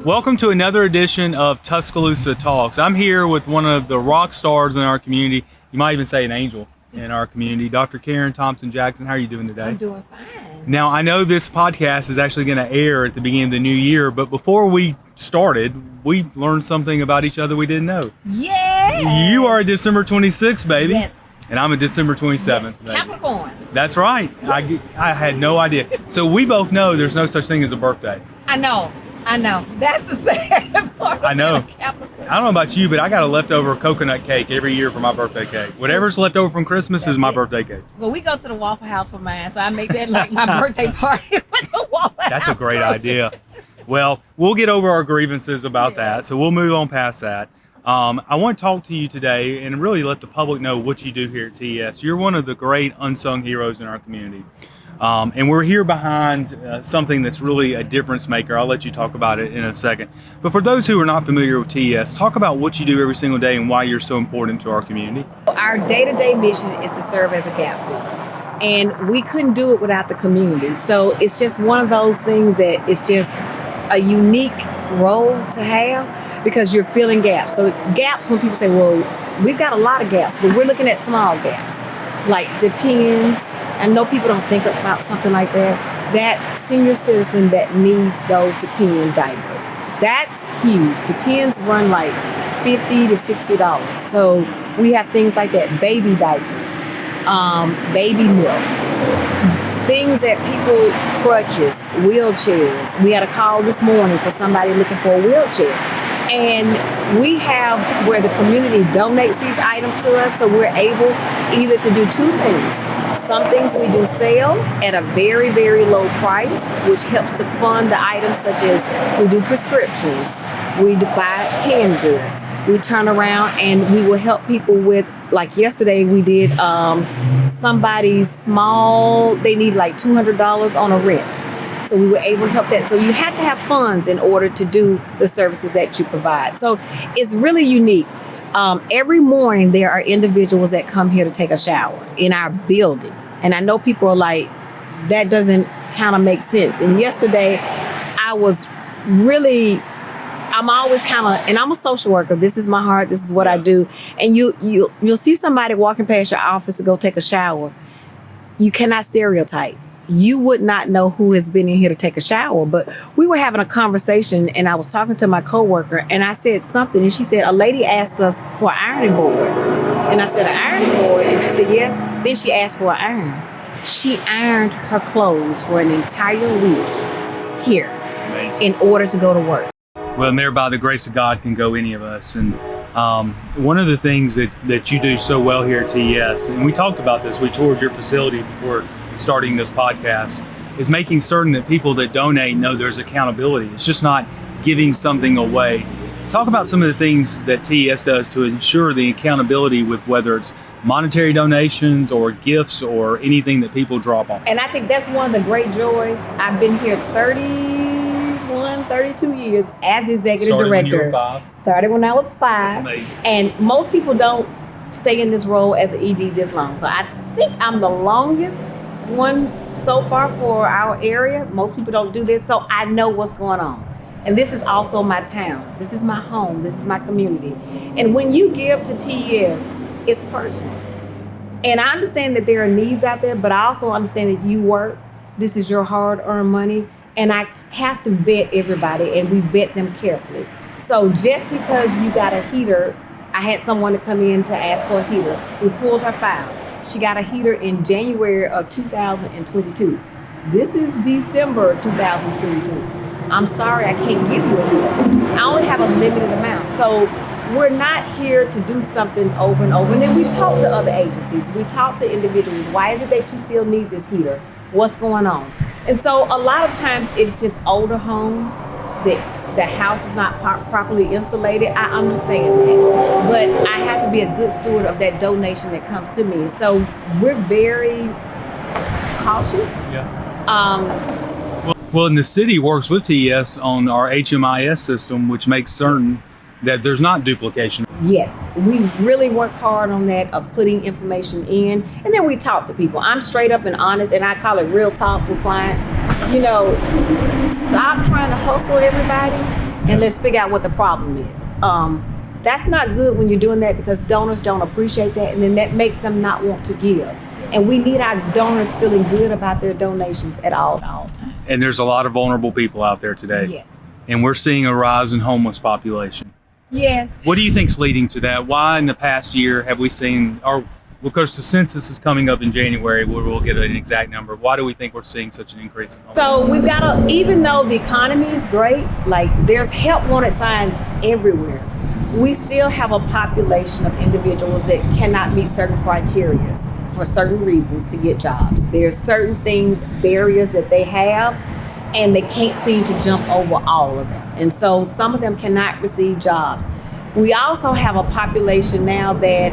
Welcome to another edition of Tuscaloosa Talks. I'm here with one of the rock stars in our community. You might even say an angel in our community, Dr. Karen Thompson-Jackson. How are you doing today? I'm doing fine. Now, I know this podcast is actually going to air at the beginning of the new year, but before we started, we learned something about each other we didn't know. Yeah. You are a December 26th, baby. Yes. And I'm a December 27th. Yes. Capricorn. That's right. I had no idea. So we both know there's no such thing as a birthday. I know. That's the sad part. I know. Capricorn. I don't know about you, but I got a leftover coconut cake every year for my birthday cake. Whatever's left over from Christmas is my birthday cake. Well, we go to the Waffle House for mine, so I make that like my birthday party with the Waffle House. That's a great idea. Well, we'll get over our grievances about that, so we'll move on past that. I want to talk to you today and really let the public know what you do here at TES. You're one of the great unsung heroes in our community. And we're here behind something that's really a difference maker. I'll let you talk about it in a second. But for those who are not familiar with TES, talk about what you do every single day and why you're so important to our community. Our day-to-day mission is to serve as a gap filler. And we couldn't do it without the community. So it's just one of those things that it's just a unique role to have because you're filling gaps. So gaps, when people say, well, we've got a lot of gaps, but we're looking at small gaps, like depends. I know people don't think about something like that. That senior citizen that needs those depend diapers. That's huge. Depends run like $50 to $60. So we have things like that, baby diapers, baby milk, things that people, crutches, wheelchairs. We had a call this morning for somebody looking for a wheelchair. And we have where the community donates these items to us, so we're able either to do two things. Some things we do sell at a very, very low price, which helps to fund the items such as we do prescriptions, we buy canned goods, we turn around and we will help people with, like yesterday we did somebody's small, they need like $200 on a rent. So we were able to help that. So you have to have funds in order to do the services that you provide. So it's really unique. Every morning there are individuals that come here to take a shower in our building. And I know people are like, that doesn't kind of make sense. And yesterday I was really, I'm always kind of, and I'm a social worker. This is my heart. This is what I do. And you'll see somebody walking past your office to go take a shower. You cannot stereotype. You would not know who has been in here to take a shower. But we were having a conversation and I was talking to my coworker and I said something and she said, a lady asked us for an ironing board. And I said, an ironing board? And she said, yes. Then she asked for an iron. She ironed her clothes for an entire week here. Amazing. In order to go to work. Well, and there by the grace of God can go any of us. And one of the things that you do so well here at TES, and we talked about this, we toured your facility before starting this podcast, is making certain that people that donate know there's accountability. It's just not giving something away. Talk about some of the things that TES does to ensure the accountability with whether it's monetary donations or gifts or anything that people drop on. And I think that's one of the great joys. I've been here 32 years as executive director. When you were 5. Started when I was 5. That's amazing. And most people don't stay in this role as an ED this long. So I think I'm the longest one so far for our area. Most people don't do this, so I know what's going on. And this is also my town. This is my home. This is my community. And when you give to TES, it's personal. And I understand that there are needs out there, but I also understand that you work. This is your hard-earned money. And I have to vet everybody, and we vet them carefully. So just because you got a heater, I had someone to come in to ask for a heater. We pulled her file. She got a heater in January of 2022. This is December 2022. I'm sorry, I can't give you a heater. I only have a limited amount. So we're not here to do something over and over. And then we talk to other agencies. We talk to individuals. Why is it that you still need this heater? What's going on? And so a lot of times it's just older homes that the house is not properly insulated. I understand that. But I have to be a good steward of that donation that comes to me. So we're very cautious. Yeah. Well, and the city works with TES on our HMIS system, which makes certain that there's not duplication. Yes, we really work hard on that, of putting information in, and then we talk to people. I'm straight up and honest, and I call it real talk with clients. You know, stop trying to hustle everybody and let's figure out what the problem is. That's not good when you're doing that, because donors don't appreciate that, and then that makes them not want to give. And we need our donors feeling good about their donations at all times. And there's a lot of vulnerable people out there today. Yes. And we're seeing a rise in homeless population. Yes. What do you think's leading to that? Why in the past year have we seen, or because the census is coming up in January where we'll get an exact number, why do we think we're seeing such an increase in homeless? So we've got to, even though the economy is great, like there's help wanted signs everywhere, we still have a population of individuals that cannot meet certain criteria for certain reasons to get jobs. There's certain things, barriers that they have, and they can't seem to jump over all of them. And so some of them cannot receive jobs. We also have a population now that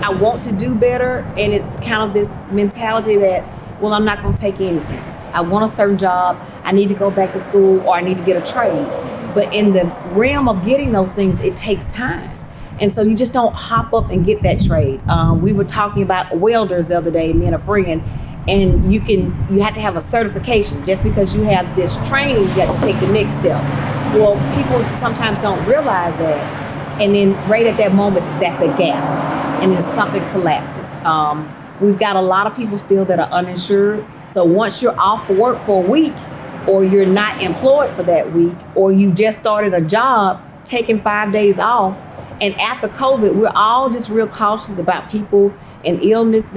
I want to do better, and it's kind of this mentality that, well, I'm not going to take anything. I want a certain job, I need to go back to school, or I need to get a trade. But in the realm of getting those things, it takes time. And so you just don't hop up and get that trade. We were talking about welders the other day, me and a friend, and you have to have a certification. Just because you have this training, you have to take the next step. Well, people sometimes don't realize that. And then right at that moment, that's the gap. And then something collapses. We've got a lot of people still that are uninsured. So once you're off work for a week, or you're not employed for that week, or you just started a job, taking 5 days off, and after COVID, we're all just real cautious about people and illness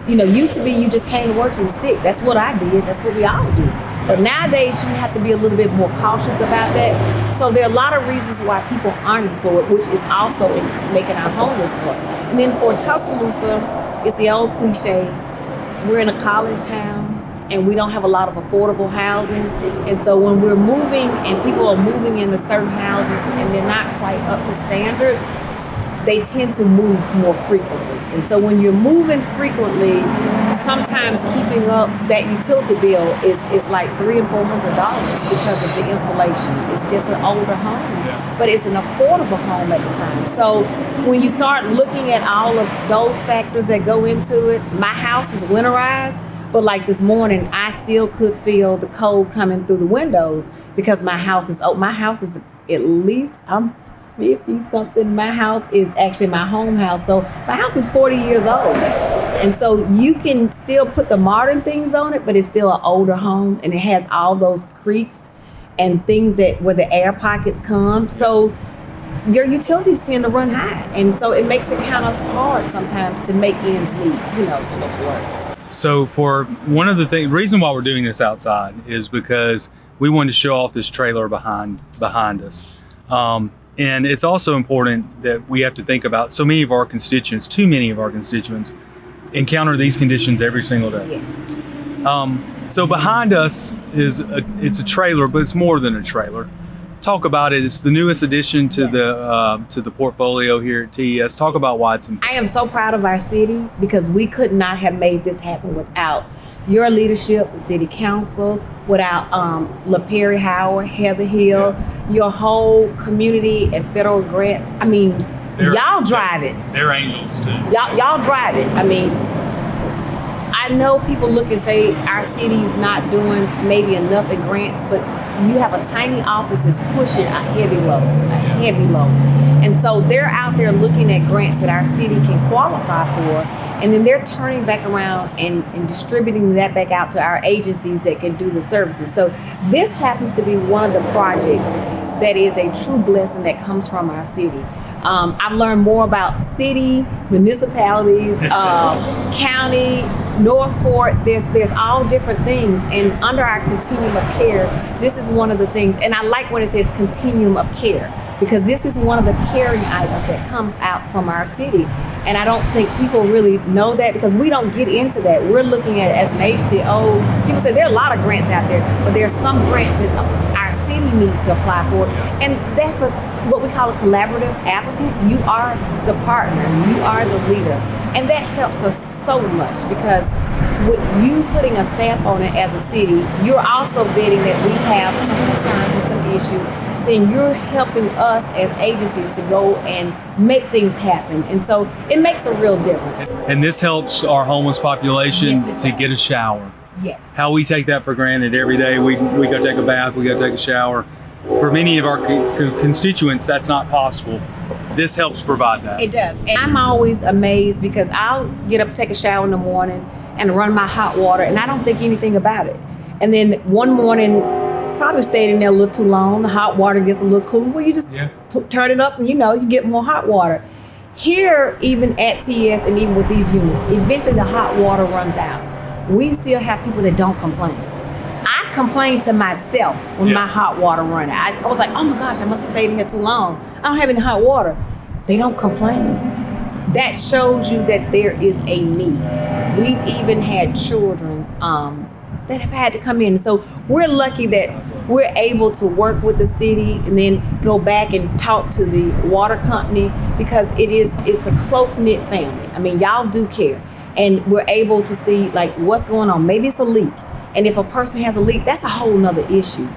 used to be you just came to work, you were sick. That's what I did. That's what we all do. But nowadays, you have to be a little bit more cautious about that. So there are a lot of reasons why people aren't employed, which is also making our homeless more. And then for Tuscaloosa, it's the old cliche, we're in a college town, and we don't have a lot of affordable housing. And so when we're moving and people are moving into certain houses and they're not quite up to standard, they tend to move more frequently. And so when you're moving frequently, sometimes keeping up that utility bill is like $300 and $400 because of the installation. It's just an older home, but it's an affordable home at the time. So when you start looking at all of those factors that go into it, my house is winterized, but like this morning, I still could feel the cold coming through the windows because my house is at least, I'm 50 something. My house is actually my home house. So my house is 40 years old. And so you can still put the modern things on it, but it's still an older home, and it has all those creaks and things where the air pockets come. So your utilities tend to run high. And so it makes it kind of hard sometimes to make ends meet, to make it work. So for one of the reason why we're doing this outside is because we wanted to show off this trailer behind us. And it's also important that we have to think about too many of our constituents encounter these conditions every single day. Yes. So behind us it's a trailer, but it's more than a trailer. Talk about it. It's the newest addition to the portfolio here at TES. Talk about why it's important. I am so proud of our city because we could not have made this happen without your leadership, the city council, without LaPerry Howard, Heather Hill, your whole community and federal grants. I mean, y'all drive it. They're angels too. Y'all drive it. I mean, I know people look and say our city's not doing maybe enough in grants, but you have a tiny office that's pushing a heavy load. And so they're out there looking at grants that our city can qualify for, and then they're turning back around and distributing that back out to our agencies that can do the services. So this happens to be one of the projects that is a true blessing that comes from our city. I've learned more about city, municipalities, county, Northport. There's all different things, and under our continuum of care, this is one of the things. And I like when it says continuum of care, because this is one of the caring items that comes out from our city. And I don't think people really know that because we don't get into that. We're looking at it as an agency. People say there are a lot of grants out there, but there are some grants that our city needs to apply for. And that's what we call a collaborative applicant. You are the partner, you are the leader. And that helps us so much because with you putting a stamp on it as a city, you're also vetting that we have some concerns and some issues. Then you're helping us as agencies to go and make things happen. And so it makes a real difference. And this helps our homeless population to get a shower. Yes. How we take that for granted every day. We go take a bath, we go take a shower. for many of our constituents, that's not possible. This helps provide that. It does. And I'm always amazed because I'll get up, take a shower in the morning and run my hot water, and I don't think anything about it. And then one morning, probably stayed in there a little too long, the hot water gets a little cool. Well, you just turn it up and you get more hot water. Here, even at TS and even with these units, eventually the hot water runs out. We still have people that don't complain. I complain to myself when my hot water run out. I was like, oh my gosh, I must have stayed in here too long. I don't have any hot water. They don't complain. That shows you that there is a need. We've even had children that have had to come in. So we're lucky that we're able to work with the city and then go back and talk to the water company, because it's a close-knit family. I mean, y'all do care. And we're able to see like what's going on. Maybe it's a leak. And if a person has a leak, that's a whole nother issue.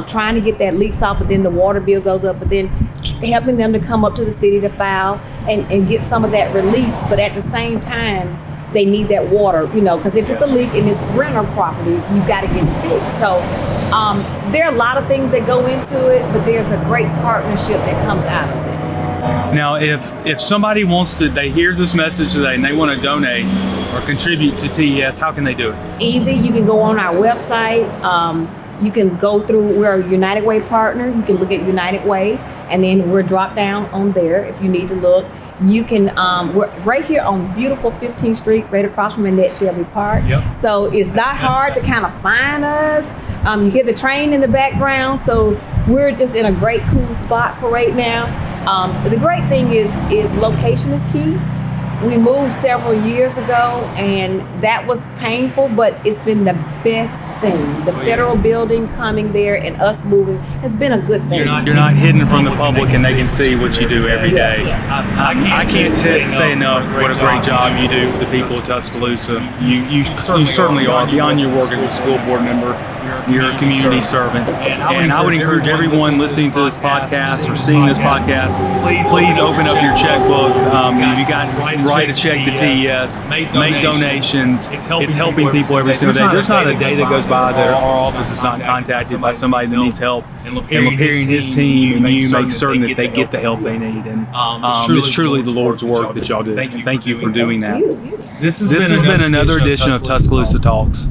Trying to get that leaks off, but then the water bill goes up, but then helping them to come up to the city to file and get some of that relief. But at the same time, they need that water, because if it's a leak and it's rental property, you've got to get it fixed. So there are a lot of things that go into it, but there's a great partnership that comes out of it. Now, if somebody wants to, they hear this message today and they want to donate or contribute to TES, how can they do it? Easy. You can go on our website. You can go through, we're a United Way partner. You can look at United Way, and then we're dropped down on there if you need to look. You can, we're right here on beautiful 15th Street, right across from Annette Shelby Park. Yep. So it's not hard to kind of find us. You hear the train in the background. So we're just in a great, cool spot for right now. The great thing is location is key. We moved several years ago, and that was painful, but it's been the best thing. The federal building coming there and us moving has been a good thing. You're not hidden from the public, and they can see what you do every day. I can't say enough what a great job you do for the people of Tuscaloosa. You certainly are. Beyond your work as a school board member, you're a community servant. And I would encourage everyone listening to this podcast or seeing this podcast, please open up your checkbook. If you got write a check to TES, make donations. It's helping people every single day. There's not a day that goes by that our office is not contacted by somebody that needs help. And LaPerry and his team and you make certain that they get the help they need. And it's truly the Lord's work that y'all do. Thank you for doing that. This has been another edition of Tuscaloosa Talks.